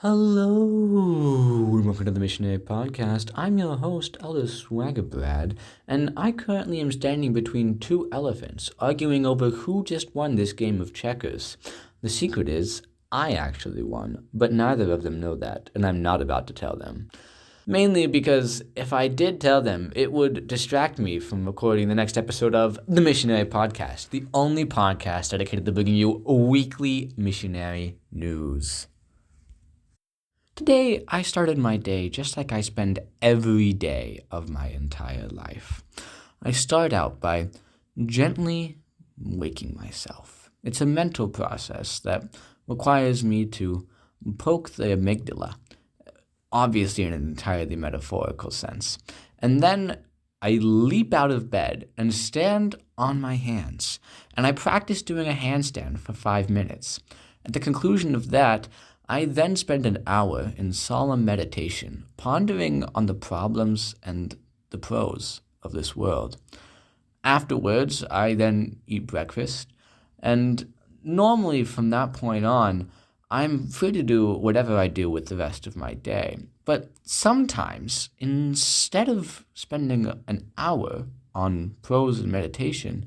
Hello, and welcome to the Missionary Podcast. I'm your host, Elder Swagibrad, and I currently am standing between two elephants, arguing over who just won this game of checkers. The secret is, I actually won, but neither of them know that, and I'm not about to tell them. Mainly because if I did tell them, it would distract me from recording the next episode of the Missionary Podcast, the only podcast dedicated to bringing you weekly missionary news. Today, I started my day just like I spend every day of my entire life. I start out by gently waking myself. It's a mental process that requires me to poke the amygdala, obviously in an entirely metaphorical sense. And then I leap out of bed and stand on my hands. And I practice doing a handstand for 5 minutes. At the conclusion of that, I then spend an hour in solemn meditation, pondering on the problems and the pros of this world. Afterwards, I then eat breakfast, and normally from that point on, I'm free to do whatever I do with the rest of my day. But sometimes, instead of spending an hour on prose and meditation,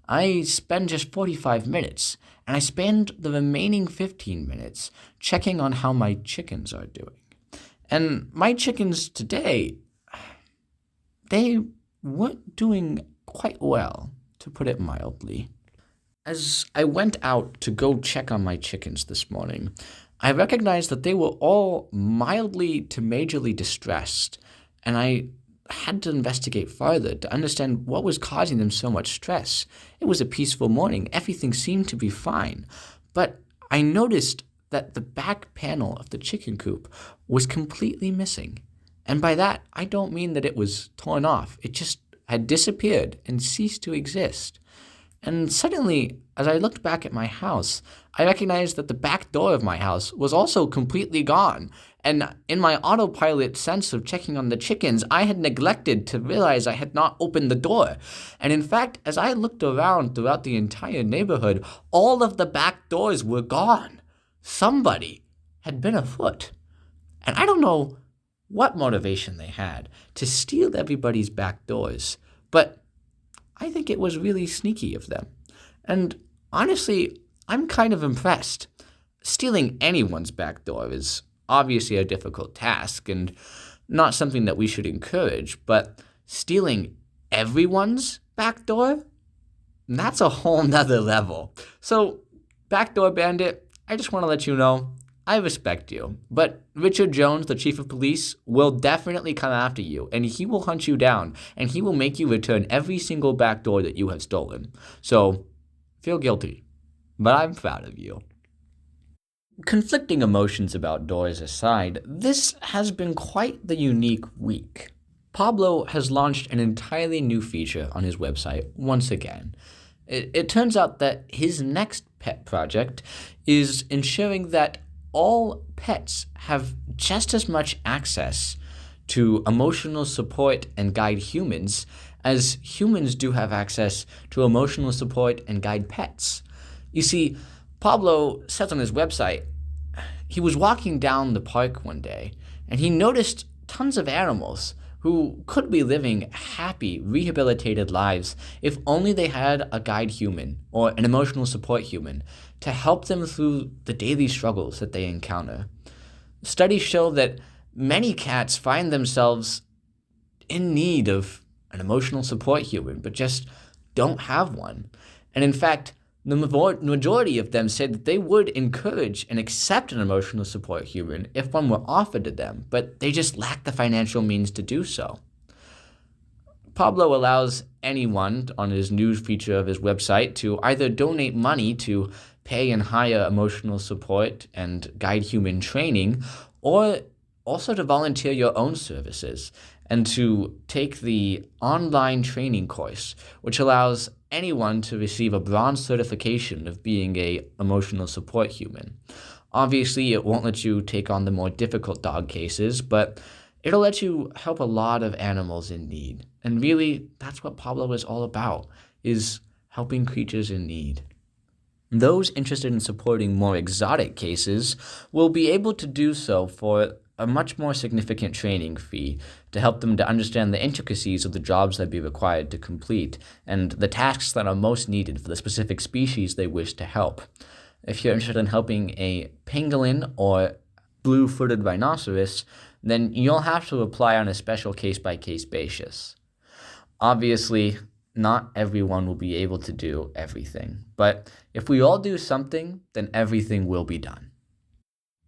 I spend just 45 minutes, and I spend the remaining 15 minutes checking on how my chickens are doing. And my chickens today, they weren't doing quite well, to put it mildly. As I went out to go check on my chickens this morning, I recognized that they were all mildly to majorly distressed, and I had to investigate further to understand what was causing them so much stress. It was a peaceful morning. Everything seemed to be fine. But I noticed that the back panel of the chicken coop was completely missing. And by that, I don't mean that it was torn off. It just had disappeared and ceased to exist. And suddenly, as I looked back at my house, I recognized that the back door of my house was also completely gone. And in my autopilot sense of checking on the chickens, I had neglected to realize I had not opened the door. And in fact, as I looked around throughout the entire neighborhood, all of the back doors were gone. Somebody had been afoot. And I don't know what motivation they had to steal everybody's back doors, but I think it was really sneaky of them. And honestly, I'm kind of impressed. Stealing anyone's back door is obviously a difficult task and not something that we should encourage, but stealing everyone's back door? That's a whole nother level. So, backdoor bandit, I just want to let you know, I respect you, but Richard Jones, the chief of police, will definitely come after you, and he will hunt you down, and he will make you return every single back door that you have stolen. So, feel guilty, but I'm proud of you. Conflicting emotions about doors aside, this has been quite the unique week. Pablo has launched an entirely new feature on his website once again. It turns out that his next pet project is ensuring that all pets have just as much access to emotional support and guide humans as humans do have access to emotional support and guide pets. You see, Pablo says on his website, he was walking down the park one day and he noticed tons of animals who could be living happy, rehabilitated lives if only they had a guide human or an emotional support human to help them through the daily struggles that they encounter. Studies show that many cats find themselves in need of an emotional support human, but just don't have one. And in fact, the majority of them said that they would encourage and accept an emotional support human if one were offered to them, but they just lack the financial means to do so. Pablo allows anyone on his news feature of his website to either donate money to pay and hire emotional support and guide human training, or also to volunteer your own services and to take the online training course, which allows anyone to receive a bronze certification of being a emotional support human. Obviously, it won't let you take on the more difficult dog cases, but it'll let you help a lot of animals in need. And really, that's what Pablo is all about, is helping creatures in need. Those interested in supporting more exotic cases will be able to do so for a much more significant training fee to help them to understand the intricacies of the jobs they'd be required to complete and the tasks that are most needed for the specific species they wish to help. If you're interested in helping a pangolin or blue-footed rhinoceros, then you'll have to apply on a special case-by-case basis. Obviously, not everyone will be able to do everything, but if we all do something, then everything will be done.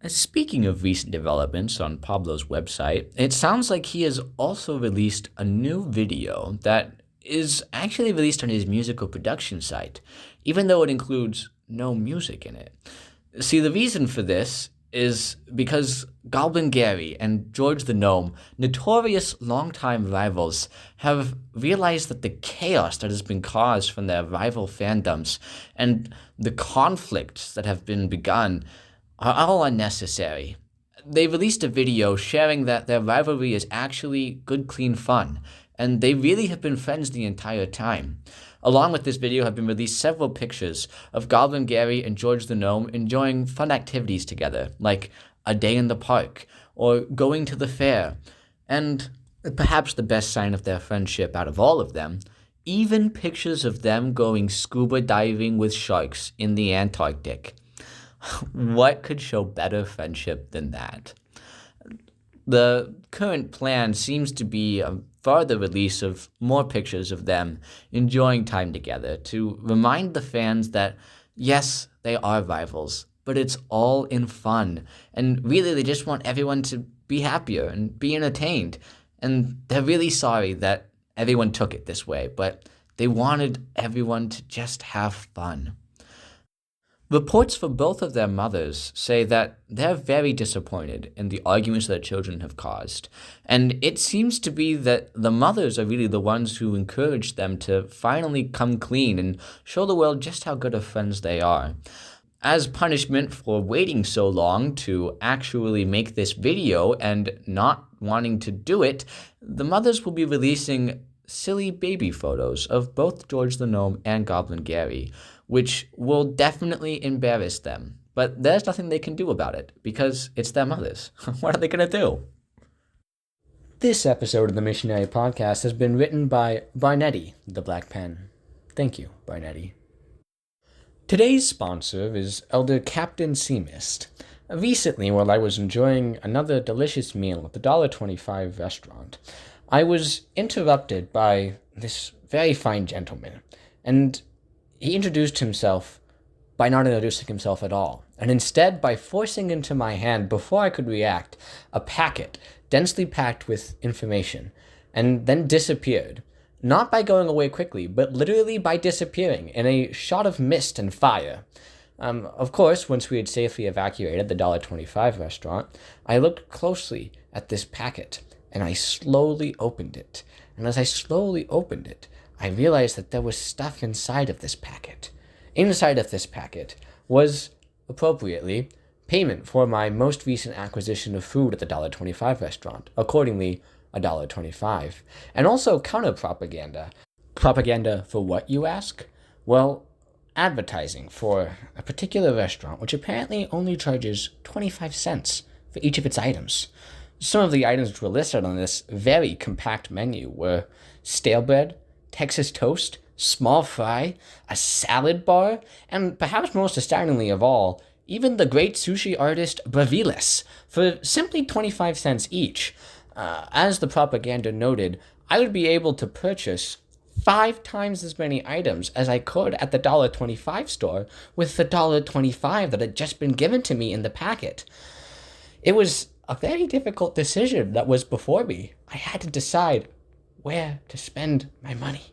Speaking of recent developments on Pablo's website, it sounds like he has also released a new video that is actually released on his musical production site, even though it includes no music in it. See, the reason for this is because Goblin Gary and George the Gnome, notorious longtime rivals, have realized that the chaos that has been caused from their rival fandoms and the conflicts that have been begun are all unnecessary. They released a video sharing that their rivalry is actually good, clean fun, and they really have been friends the entire time. Along with this video have been released several pictures of Goblin Gary and George the Gnome enjoying fun activities together, like a day in the park, or going to the fair, and perhaps the best sign of their friendship out of all of them, even pictures of them going scuba diving with sharks in the Antarctic. What could show better friendship than that? The current plan seems to be a further release of more pictures of them enjoying time together to remind the fans that, yes, they are rivals, but it's all in fun. And really, they just want everyone to be happier and be entertained. And they're really sorry that everyone took it this way, but they wanted everyone to just have fun. Reports for both of their mothers say that they're very disappointed in the arguments their children have caused, and it seems to be that the mothers are really the ones who encouraged them to finally come clean and show the world just how good of friends they are. As punishment for waiting so long to actually make this video and not wanting to do it, the mothers will be releasing silly baby photos of both George the Gnome and Goblin Gary, which will definitely embarrass them. But there's nothing they can do about it, because it's their mothers. What are they going to do? This episode of the Missionary Podcast has been written by Barnetti, the Black Pen. Thank you, Barnetti. Today's sponsor is Elder Captain Seamist. Recently, while I was enjoying another delicious meal at the $1.25 restaurant, I was interrupted by this very fine gentleman, and he introduced himself by not introducing himself at all, and instead by forcing into my hand, before I could react, a packet densely packed with information, and then disappeared. Not by going away quickly, but literally by disappearing in a shot of mist and fire. Of course, once we had safely evacuated the $1.25 restaurant, I looked closely at this packet, and I slowly opened it. And as I slowly opened it, I realized that there was stuff inside of this packet. Inside of this packet was, appropriately, payment for my most recent acquisition of food at the $1.25 restaurant, accordingly, $1.25, and also counter-propaganda. Propaganda for what, you ask? Well, advertising for a particular restaurant, which apparently only charges 25 cents for each of its items. Some of the items which were listed on this very compact menu were stale bread, Texas toast, small fry, a salad bar, and perhaps most astoundingly of all, even the great sushi artist Bravilis, for simply 25 cents each. As the propaganda noted, I would be able to purchase 5 times as many items as I could at the $1.25 store with the $1.25 that had just been given to me in the packet. It was a very difficult decision that was before me. I had to decide where to spend my money.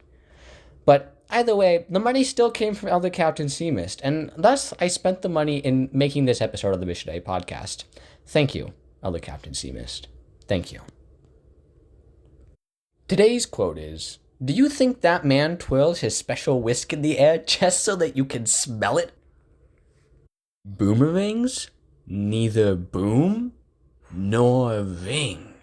But either way, the money still came from Elder Captain Seamist, and thus I spent the money in making this episode of the Missionary Podcast. Thank you, Elder Captain Seamist. Thank you. Today's quote is, "Do you think that man twirls his special whisk in the air just so that you can smell it? Boomerangs neither boom nor ring."